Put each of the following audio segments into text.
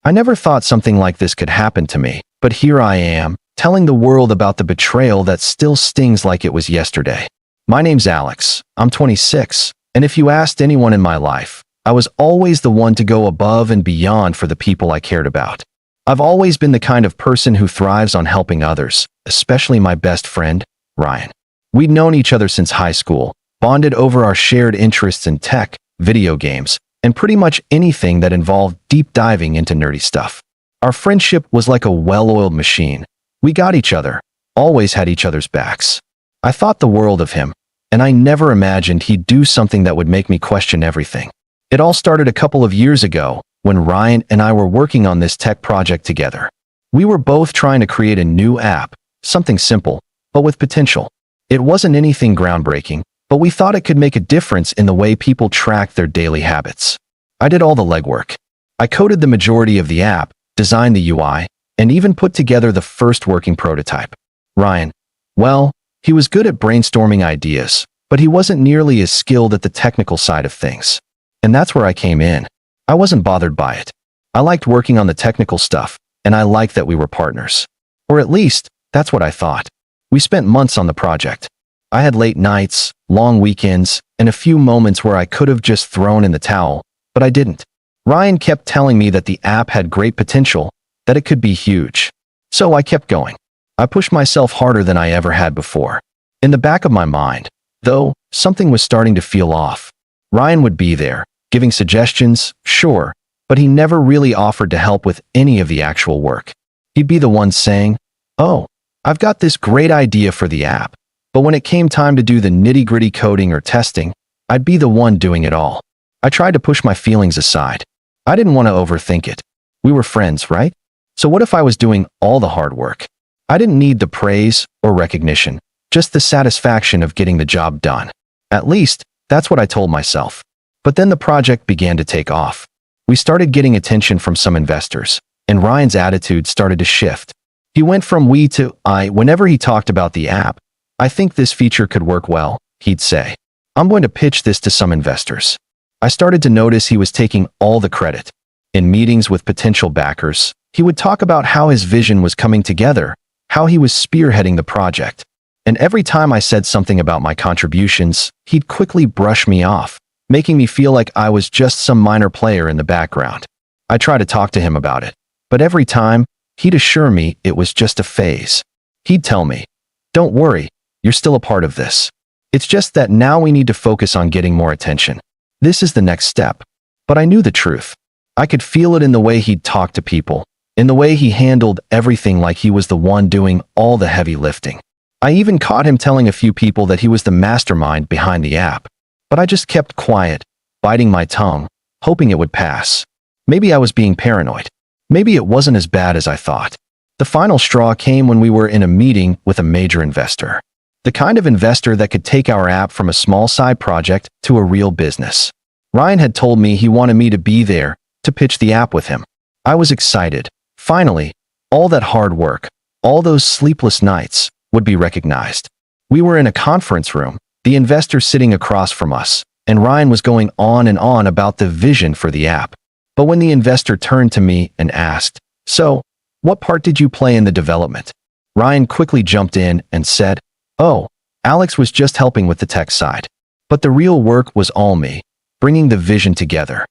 I never thought something like this could happen to me, but here I am, telling the world about the betrayal that still stings like it was yesterday. My name's Alex, I'm 26, and if you asked anyone in my life, I was always the one to go above and beyond for the people I cared about. I've always been the kind of person who thrives on helping others, especially my best friend, Ryan. We'd known each other since high school, bonded over our shared interests in tech, video games, and pretty much anything that involved deep diving into nerdy stuff. Our friendship was like a well-oiled machine. We got each other, always had each other's backs. I thought the world of him, and I never imagined he'd do something that would make me question everything. It all started a couple of years ago, when Ryan and I were working on this tech project together. We were both trying to create a new app, something simple, but with potential. It wasn't anything groundbreaking, but we thought it could make a difference in the way people track their daily habits. I did all the legwork. I coded the majority of the app, designed the UI, and even put together the first working prototype. Ryan, well, he was good at brainstorming ideas, but he wasn't nearly as skilled at the technical side of things. And that's where I came in. I wasn't bothered by it. I liked working on the technical stuff, and I liked that we were partners. Or at least, that's what I thought. We spent months on the project. I had late nights, long weekends, and a few moments where I could have just thrown in the towel, but I didn't. Ryan kept telling me that the app had great potential, that it could be huge. So I kept going. I pushed myself harder than I ever had before. In the back of my mind, though, something was starting to feel off. Ryan would be there, giving suggestions, sure, but he never really offered to help with any of the actual work. He'd be the one saying, "Oh, I've got this great idea for the app," but when it came time to do the nitty-gritty coding or testing, I'd be the one doing it all. I tried to push my feelings aside. I didn't want to overthink it. We were friends, right? So what if I was doing all the hard work? I didn't need the praise or recognition, just the satisfaction of getting the job done. At least, that's what I told myself. But then the project began to take off. We started getting attention from some investors, and Ryan's attitude started to shift. He went from we to I whenever he talked about the app. "I think this feature could work well," he'd say. "I'm going to pitch this to some investors." I started to notice he was taking all the credit. In meetings with potential backers, he would talk about how his vision was coming together, how he was spearheading the project. And every time I said something about my contributions, he'd quickly brush me off, making me feel like I was just some minor player in the background. I tried to talk to him about it, but every time, he'd assure me it was just a phase. He'd tell me, "Don't worry, you're still a part of this. It's just that now we need to focus on getting more attention. This is the next step." But I knew the truth. I could feel it in the way he'd talk to people, in the way he handled everything like he was the one doing all the heavy lifting. I even caught him telling a few people that he was the mastermind behind the app. But I just kept quiet, biting my tongue, hoping it would pass. Maybe I was being paranoid. Maybe it wasn't as bad as I thought. The final straw came when we were in a meeting with a major investor. The kind of investor that could take our app from a small side project to a real business. Ryan had told me he wanted me to be there to pitch the app with him. I was excited. Finally, all that hard work, all those sleepless nights, would be recognized. We were in a conference room, the investor sitting across from us, and Ryan was going on and on about the vision for the app. But when the investor turned to me and asked, "So, what part did you play in the development?" Ryan quickly jumped in and said, "Oh, Alex was just helping with the tech side. But the real work was all me, bringing the vision together."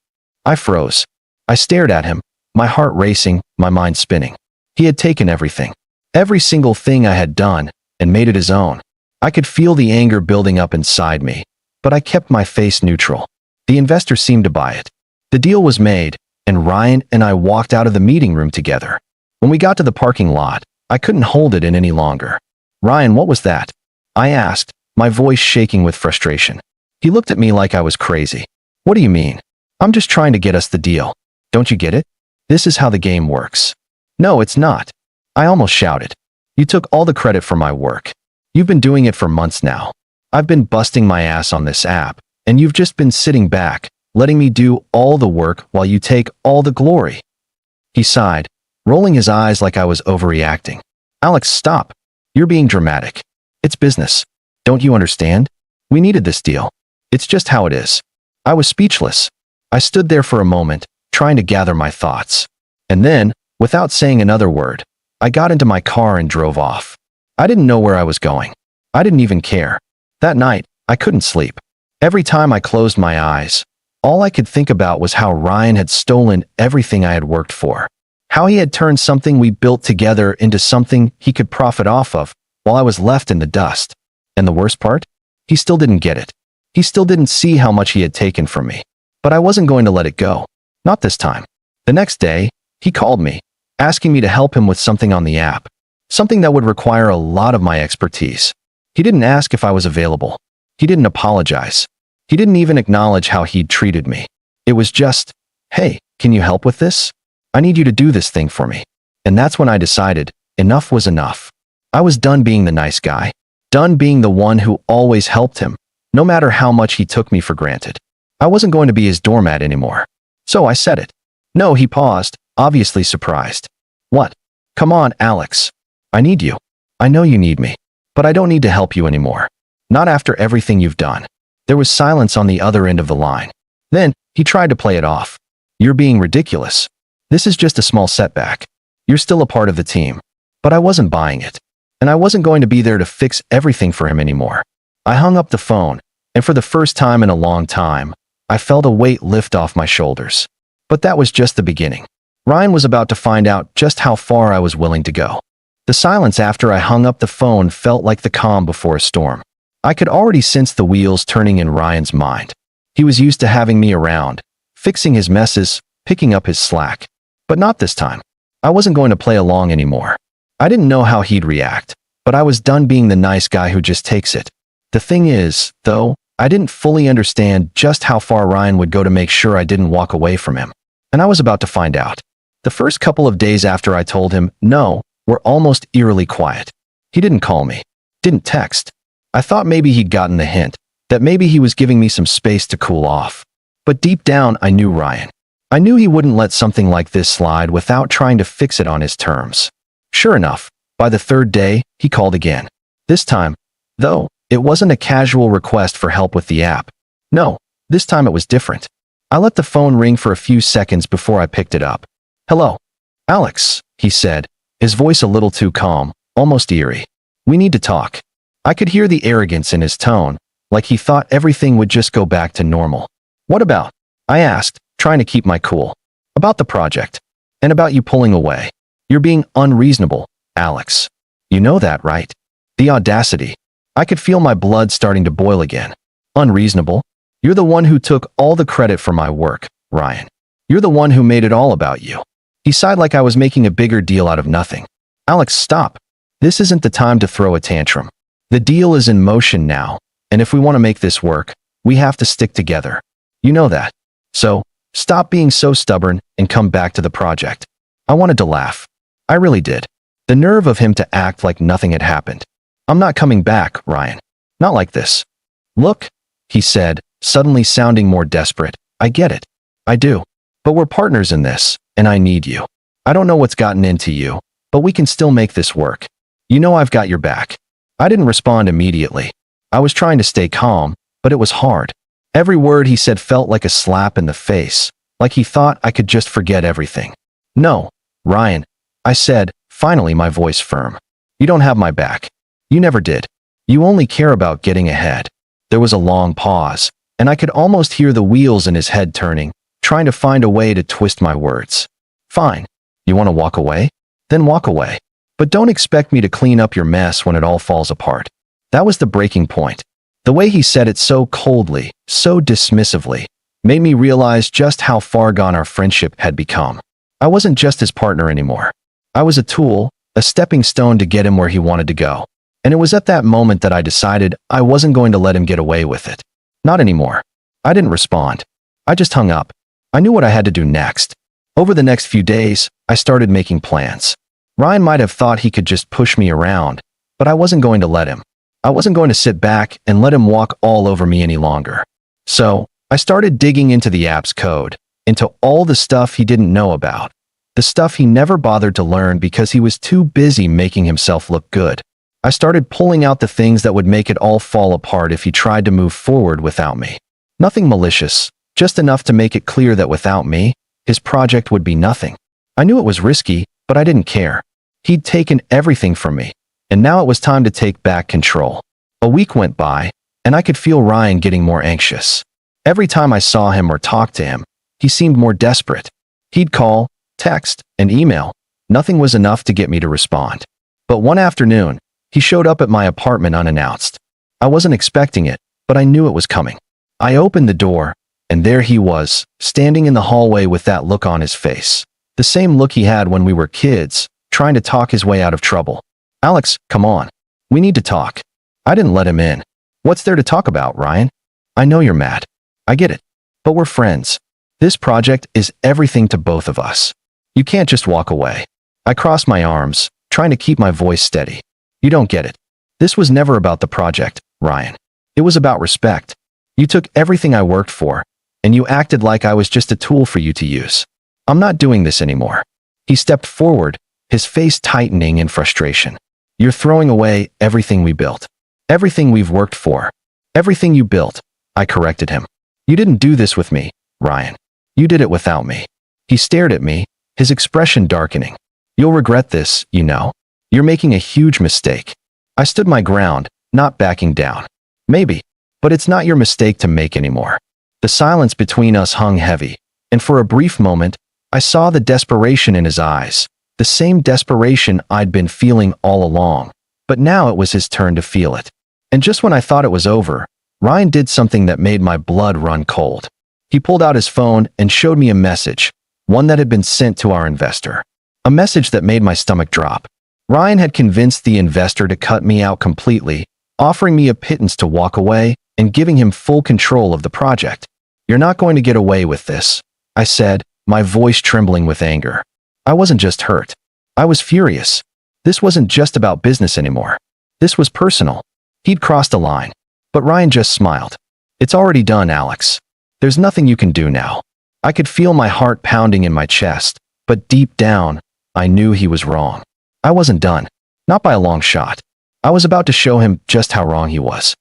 I froze. I stared at him, my heart racing, my mind spinning. He had taken everything, every single thing I had done, and made it his own. I could feel the anger building up inside me, but I kept my face neutral. The investor seemed to buy it. The deal was made, and Ryan and I walked out of the meeting room together. When we got to the parking lot, I couldn't hold it in any longer. "Ryan, what was that?" I asked, my voice shaking with frustration. He looked at me like I was crazy. "What do you mean? I'm just trying to get us the deal. Don't you get it? This is how the game works." "No, it's not." I almost shouted. "You took all the credit for my work. You've been doing it for months now. I've been busting my ass on this app, and you've just been sitting back, letting me do all the work while you take all the glory." He sighed, rolling his eyes like I was overreacting. "Alex, stop. You're being dramatic. It's business. Don't you understand? We needed this deal. It's just how it is." I was speechless. I stood there for a moment, trying to gather my thoughts. And then, without saying another word, I got into my car and drove off. I didn't know where I was going. I didn't even care. That night, I couldn't sleep. Every time I closed my eyes, all I could think about was how Ryan had stolen everything I had worked for. How he had turned something we built together into something he could profit off of, while I was left in the dust. And the worst part? He still didn't get it. He still didn't see how much he had taken from me. But I wasn't going to let it go. Not this time. The next day, he called me, asking me to help him with something on the app. Something that would require a lot of my expertise. He didn't ask if I was available. He didn't apologize. He didn't even acknowledge how he'd treated me. It was just, "Hey, can you help with this? I need you to do this thing for me." And that's when I decided, enough was enough. I was done being the nice guy. Done being the one who always helped him, no matter how much he took me for granted. I wasn't going to be his doormat anymore. So I said it. "No," he paused, obviously surprised. "What?" "Come on, Alex. I need you. I know you need me. But I don't need to help you anymore. Not after everything you've done." There was silence on the other end of the line. Then, he tried to play it off. "You're being ridiculous. This is just a small setback. You're still a part of the team." But I wasn't buying it. And I wasn't going to be there to fix everything for him anymore. I hung up the phone, and for the first time in a long time, I felt a weight lift off my shoulders. But that was just the beginning. Ryan was about to find out just how far I was willing to go. The silence after I hung up the phone felt like the calm before a storm. I could already sense the wheels turning in Ryan's mind. He was used to having me around, fixing his messes, picking up his slack. But not this time. I wasn't going to play along anymore. I didn't know how he'd react, but I was done being the nice guy who just takes it. The thing is, though, I didn't fully understand just how far Ryan would go to make sure I didn't walk away from him. And I was about to find out. The first couple of days after I told him no were almost eerily quiet. He didn't call me, didn't text. I thought maybe he'd gotten the hint, that maybe he was giving me some space to cool off. But deep down, I knew Ryan. I knew he wouldn't let something like this slide without trying to fix it on his terms. Sure enough, by the third day, he called again. This time, though, it wasn't a casual request for help with the app. No, this time it was different. I let the phone ring for a few seconds before I picked it up. "Hello, Alex," he said, his voice a little too calm, almost eerie. "We need to talk." I could hear the arrogance in his tone, like he thought everything would just go back to normal. "What about?" I asked, trying to keep my cool. "About the project. And about you pulling away. You're being unreasonable, Alex. You know that, right?" The audacity. I could feel my blood starting to boil again. "Unreasonable? You're the one who took all the credit for my work, Ryan. You're the one who made it all about you." He sighed like I was making a bigger deal out of nothing. "Alex, stop. This isn't the time to throw a tantrum. The deal is in motion now, and if we want to make this work, we have to stick together. You know that. So, stop being so stubborn and come back to the project." I wanted to laugh. I really did. The nerve of him to act like nothing had happened. "I'm not coming back, Ryan. Not like this." "Look," he said, suddenly sounding more desperate. "I get it. I do. But we're partners in this, and I need you. I don't know what's gotten into you, but we can still make this work. You know I've got your back." I didn't respond immediately. I was trying to stay calm, but it was hard. Every word he said felt like a slap in the face, like he thought I could just forget everything. "No, Ryan," I said, finally my voice firm. "You don't have my back. You never did. You only care about getting ahead." There was a long pause, and I could almost hear the wheels in his head turning, trying to find a way to twist my words. "Fine. You want to walk away? Then walk away. But don't expect me to clean up your mess when it all falls apart." That was the breaking point. The way he said it so coldly, so dismissively, made me realize just how far gone our friendship had become. I wasn't just his partner anymore. I was a tool, a stepping stone to get him where he wanted to go. And it was at that moment that I decided I wasn't going to let him get away with it. Not anymore. I didn't respond. I just hung up. I knew what I had to do next. Over the next few days, I started making plans. Ryan might have thought he could just push me around, but I wasn't going to let him. I wasn't going to sit back and let him walk all over me any longer. So, I started digging into the app's code, into all the stuff he didn't know about. The stuff he never bothered to learn because he was too busy making himself look good. I started pulling out the things that would make it all fall apart if he tried to move forward without me. Nothing malicious, just enough to make it clear that without me, his project would be nothing. I knew it was risky, but I didn't care. He'd taken everything from me, and now it was time to take back control. A week went by, and I could feel Ryan getting more anxious. Every time I saw him or talked to him, he seemed more desperate. He'd call, text, and email. Nothing was enough to get me to respond. But one afternoon, he showed up at my apartment unannounced. I wasn't expecting it, but I knew it was coming. I opened the door, and there he was, standing in the hallway with that look on his face. The same look he had when we were kids, trying to talk his way out of trouble. "Alex, come on. We need to talk." I didn't let him in. "What's there to talk about, Ryan? I know you're mad. I get it. But we're friends. This project is everything to both of us. You can't just walk away." I crossed my arms, trying to keep my voice steady. "You don't get it. This was never about the project, Ryan. It was about respect. You took everything I worked for, and you acted like I was just a tool for you to use. I'm not doing this anymore." He stepped forward, his face tightening in frustration. "You're throwing away everything we built. Everything we've worked for. Everything you built." I corrected him. "You didn't do this with me, Ryan. You did it without me." He stared at me, his expression darkening. "You'll regret this, you know. You're making a huge mistake." I stood my ground, not backing down. "Maybe, but it's not your mistake to make anymore." The silence between us hung heavy, and for a brief moment, I saw the desperation in his eyes, the same desperation I'd been feeling all along. But now it was his turn to feel it. And just when I thought it was over, Ryan did something that made my blood run cold. He pulled out his phone and showed me a message, one that had been sent to our investor. A message that made my stomach drop. Ryan had convinced the investor to cut me out completely, offering me a pittance to walk away and giving him full control of the project. "You're not going to get away with this," I said, my voice trembling with anger. I wasn't just hurt. I was furious. This wasn't just about business anymore. This was personal. He'd crossed a line. But Ryan just smiled. "It's already done, Alex. There's nothing you can do now." I could feel my heart pounding in my chest, but deep down, I knew he was wrong. I wasn't done. Not by a long shot. I was about to show him just how wrong he was.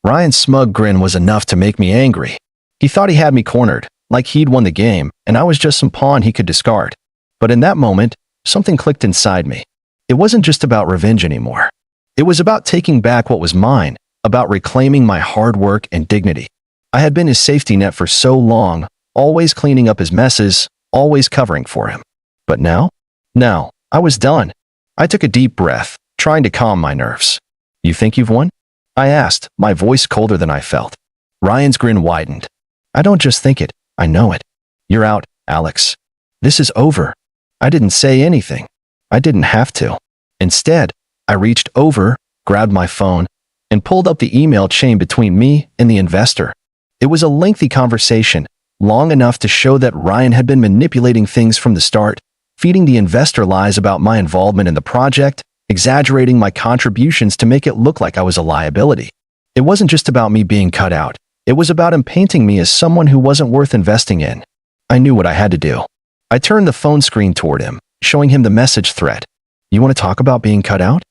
Ryan's smug grin was enough to make me angry. He thought he had me cornered, like he'd won the game, and I was just some pawn he could discard. But in that moment, something clicked inside me. It wasn't just about revenge anymore. It was about taking back what was mine, about reclaiming my hard work and dignity. I had been his safety net for so long, always cleaning up his messes, always covering for him. But now? Now, I was done. I took a deep breath, trying to calm my nerves. "You think you've won?" I asked, my voice colder than I felt. Ryan's grin widened. "I don't just think it, I know it. You're out, Alex. This is over." I didn't say anything. I didn't have to. Instead, I reached over, grabbed my phone, and pulled up the email chain between me and the investor. It was a lengthy conversation, long enough to show that Ryan had been manipulating things from the start, feeding the investor lies about my involvement in the project, exaggerating my contributions to make it look like I was a liability. It wasn't just about me being cut out. It was about him painting me as someone who wasn't worth investing in. I knew what I had to do. I turned the phone screen toward him, showing him the message thread. "You want to talk about being cut out?"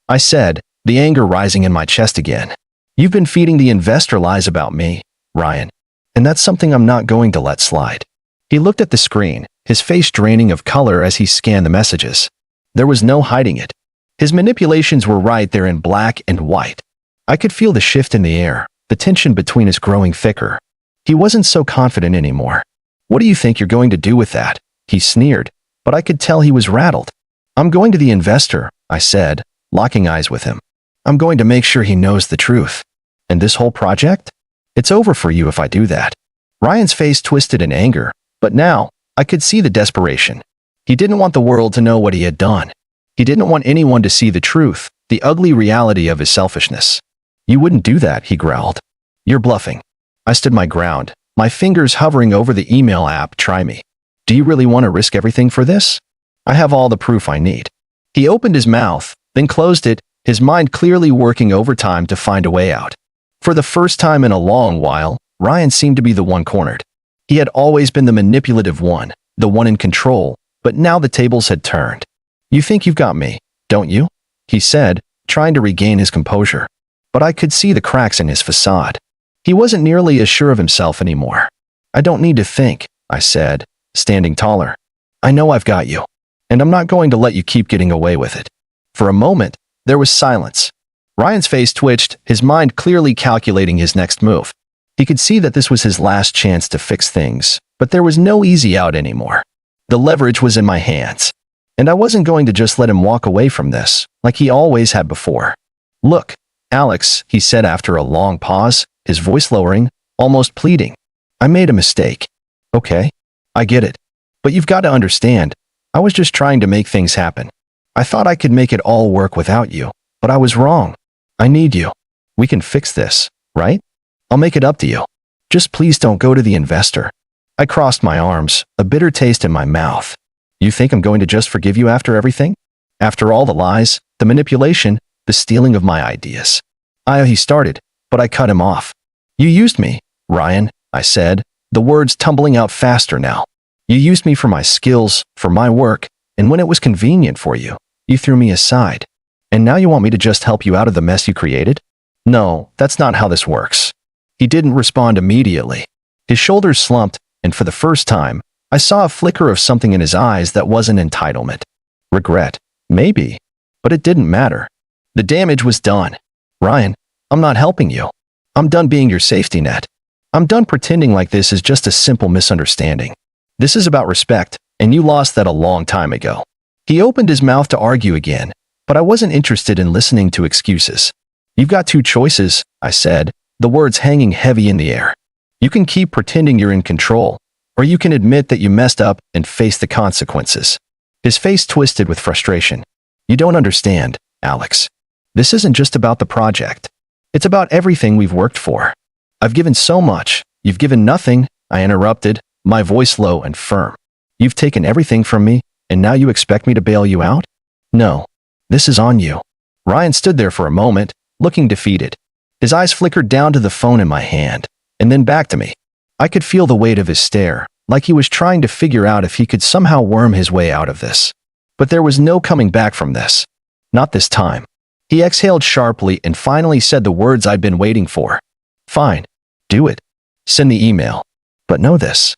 I said, the anger rising in my chest again. "You've been feeding the investor lies about me, Ryan, and that's something I'm not going to let slide." He looked at the screen, his face draining of color as he scanned the messages. There was no hiding it. His manipulations were right there in black and white. I could feel the shift in the air, the tension between us growing thicker. He wasn't so confident anymore. "What do you think you're going to do with that?" He sneered, but I could tell he was rattled. "I'm going to the investor," I said, locking eyes with him. "I'm going to make sure he knows the truth. And this whole project? It's over for you if I do that." Ryan's face twisted in anger, but now I could see the desperation. He didn't want the world to know what he had done. He didn't want anyone to see the truth, the ugly reality of his selfishness. "You wouldn't do that," he growled. "You're bluffing." I stood my ground, my fingers hovering over the email app, "Try me. Do you really want to risk everything for this? I have all the proof I need." He opened his mouth, then closed it, his mind clearly working overtime to find a way out. For the first time in a long while, Ryan seemed to be the one cornered. He had always been the manipulative one, the one in control, but now the tables had turned. "You think you've got me, don't you?" he said, trying to regain his composure. But I could see the cracks in his facade. He wasn't nearly as sure of himself anymore. "I don't need to think," I said, standing taller. "I know I've got you." and I'm not going to let you keep getting away with it." For a moment, there was silence. Ryan's face twitched, his mind clearly calculating his next move. He could see that this was his last chance to fix things, but there was no easy out anymore. The leverage was in my hands, and I wasn't going to just let him walk away from this, like he always had before. "Look, Alex," he said after a long pause, his voice lowering, almost pleading. "I made a mistake. Okay? I get it. But you've got to understand, I was just trying to make things happen. I thought I could make it all work without you, but I was wrong. I need you. We can fix this, right? I'll make it up to you. Just please don't go to the investor." I crossed my arms, a bitter taste in my mouth. "You think I'm going to just forgive you after everything? After all the lies, the manipulation, the stealing of my ideas?" He started, but I cut him off. "You used me, Ryan," I said, the words tumbling out faster now. "You used me for my skills, for my work, and when it was convenient for you, you threw me aside. And now you want me to just help you out of the mess you created? No, that's not how this works." He didn't respond immediately. His shoulders slumped, and for the first time, I saw a flicker of something in his eyes that wasn't entitlement. Regret, maybe, but it didn't matter. The damage was done. "Ryan, I'm not helping you. I'm done being your safety net. I'm done pretending like this is just a simple misunderstanding. This is about respect, and you lost that a long time ago." He opened his mouth to argue again, but I wasn't interested in listening to excuses. "You've got two choices," I said, the words hanging heavy in the air. "You can keep pretending you're in control, or you can admit that you messed up and face the consequences." His face twisted with frustration. "You don't understand, Alex. This isn't just about the project. It's about everything we've worked for. I've given so much. You've given nothing," I interrupted, my voice low and firm. "You've taken everything from me, and now you expect me to bail you out? No. This is on you." Ryan stood there for a moment, looking defeated. His eyes flickered down to the phone in my hand, and then back to me. I could feel the weight of his stare, like he was trying to figure out if he could somehow worm his way out of this. But there was no coming back from this. Not this time. He exhaled sharply and finally said the words I'd been waiting for. "Fine. Do it. Send the email. But know this.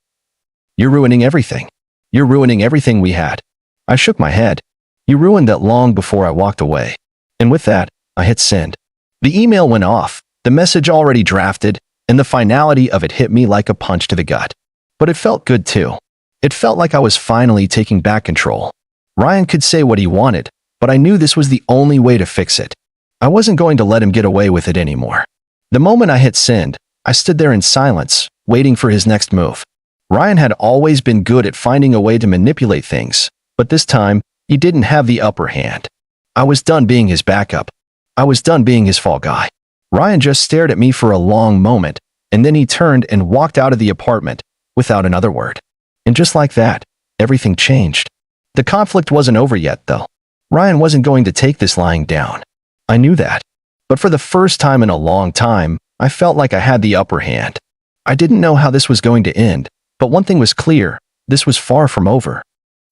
You're ruining everything. You're ruining everything we had." I shook my head. "You ruined that long before I walked away." And with that, I hit send. The email went off, the message already drafted, and the finality of it hit me like a punch to the gut. But it felt good too. It felt like I was finally taking back control. Ryan could say what he wanted, but I knew this was the only way to fix it. I wasn't going to let him get away with it anymore. The moment I hit send, I stood there in silence, waiting for his next move. Ryan had always been good at finding a way to manipulate things, but this time, he didn't have the upper hand. I was done being his backup. I was done being his fall guy. Ryan just stared at me for a long moment, and then he turned and walked out of the apartment, without another word. And just like that, everything changed. The conflict wasn't over yet, though. Ryan wasn't going to take this lying down. I knew that. But for the first time in a long time, I felt like I had the upper hand. I didn't know how this was going to end, but one thing was clear, this was far from over.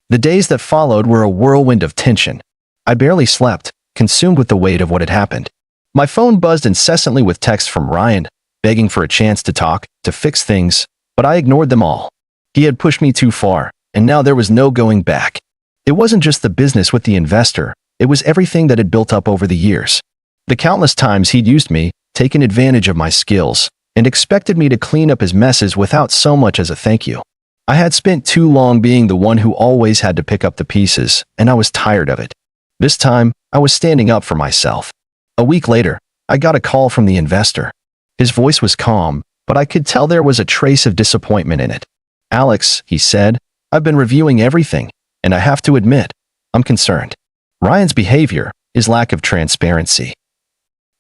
The days that followed were a whirlwind of tension. I barely slept, consumed with the weight of what had happened. My phone buzzed incessantly with texts from Ryan, begging for a chance to talk, to fix things, but I ignored them all. He had pushed me too far, and now there was no going back. It wasn't just the business with the investor, it was everything that had built up over the years. The countless times he'd used me, taken advantage of my skills, and expected me to clean up his messes without so much as a thank you. I had spent too long being the one who always had to pick up the pieces, and I was tired of it. This time, I was standing up for myself. A week later, I got a call from the investor. His voice was calm, but I could tell there was a trace of disappointment in it. "Alex," he said, "I've been reviewing everything, and I have to admit, I'm concerned. Ryan's behavior, his lack of transparency.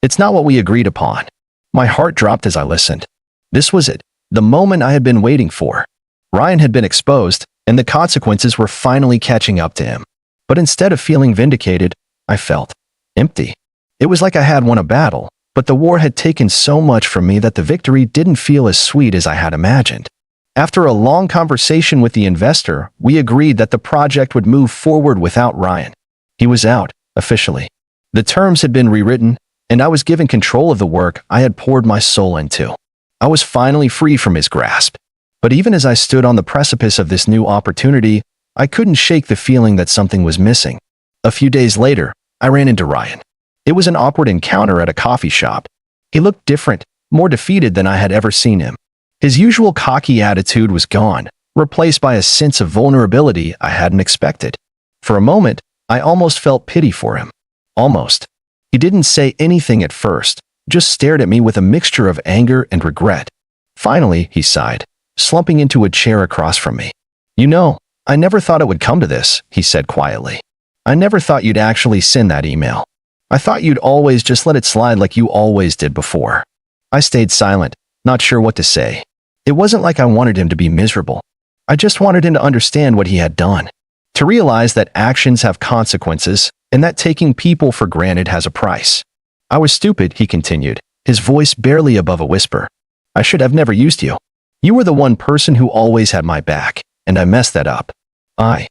It's not what we agreed upon." My heart dropped as I listened. This was it, the moment I had been waiting for. Ryan had been exposed, and the consequences were finally catching up to him. But instead of feeling vindicated, I felt empty. It was like I had won a battle, but the war had taken so much from me that the victory didn't feel as sweet as I had imagined. After a long conversation with the investor, we agreed that the project would move forward without Ryan. He was out, officially. The terms had been rewritten, and I was given control of the work I had poured my soul into. I was finally free from his grasp. But even as I stood on the precipice of this new opportunity, I couldn't shake the feeling that something was missing. A few days later, I ran into Ryan. It was an awkward encounter at a coffee shop. He looked different, more defeated than I had ever seen him. His usual cocky attitude was gone, replaced by a sense of vulnerability I hadn't expected. For a moment, I almost felt pity for him. Almost. He didn't say anything at first, just stared at me with a mixture of anger and regret. Finally, he sighed, slumping into a chair across from me. "You know, I never thought it would come to this," he said quietly. "I never thought you'd actually send that email. I thought you'd always just let it slide like you always did before." I stayed silent, not sure what to say. It wasn't like I wanted him to be miserable. I just wanted him to understand what he had done, to realize that actions have consequences and that taking people for granted has a price. "I was stupid," he continued, his voice barely above a whisper. "I should have never used you. You were the one person who always had my back, and I messed that up. I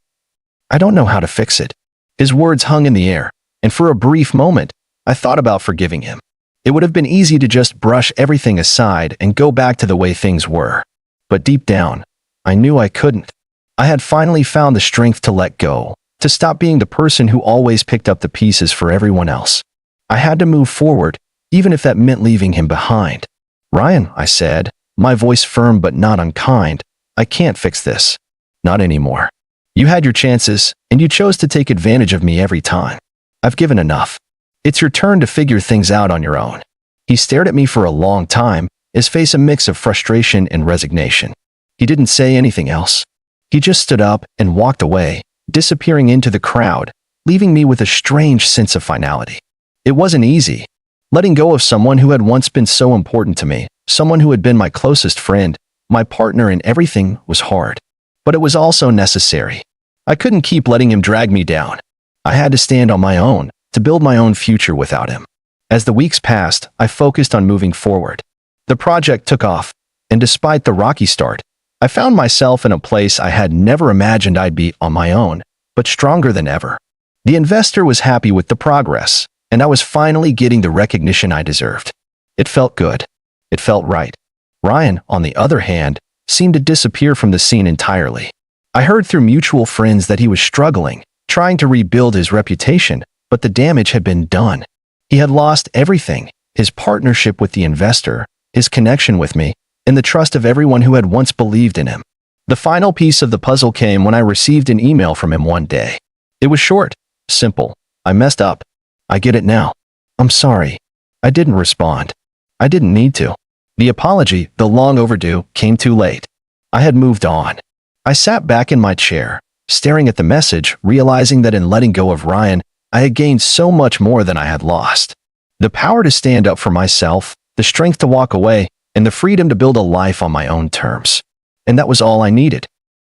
don't know how to fix it." His words hung in the air, and for a brief moment, I thought about forgiving him. It would have been easy to just brush everything aside and go back to the way things were. But deep down, I knew I couldn't. I had finally found the strength to let go, to stop being the person who always picked up the pieces for everyone else. I had to move forward, even if that meant leaving him behind. "Ryan," I said, my voice firm but not unkind, "I can't fix this. Not anymore. You had your chances, and you chose to take advantage of me every time. I've given enough. It's your turn to figure things out on your own." He stared at me for a long time, his face a mix of frustration and resignation. He didn't say anything else. He just stood up and walked away, disappearing into the crowd, leaving me with a strange sense of finality. It wasn't easy. Letting go of someone who had once been so important to me, someone who had been my closest friend, my partner in everything, was hard. But it was also necessary. I couldn't keep letting him drag me down. I had to stand on my own, to build my own future without him. As the weeks passed, I focused on moving forward. The project took off, and despite the rocky start, I found myself in a place I had never imagined I'd be on my own, but stronger than ever. The investor was happy with the progress, and I was finally getting the recognition I deserved. It felt good. It felt right. Ryan, on the other hand, seemed to disappear from the scene entirely. I heard through mutual friends that he was struggling, trying to rebuild his reputation, but the damage had been done. He had lost everything: his partnership with the investor, his connection with me, and the trust of everyone who had once believed in him. The final piece of the puzzle came when I received an email from him one day. It was short, simple. "I messed up. I get it now. I'm sorry." I didn't respond. I didn't need to. The apology, though long overdue, came too late. I had moved on. I sat back in my chair, staring at the message, realizing that in letting go of Ryan, I had gained so much more than I had lost. The power to stand up for myself, the strength to walk away, and the freedom to build a life on my own terms. And that was all I needed.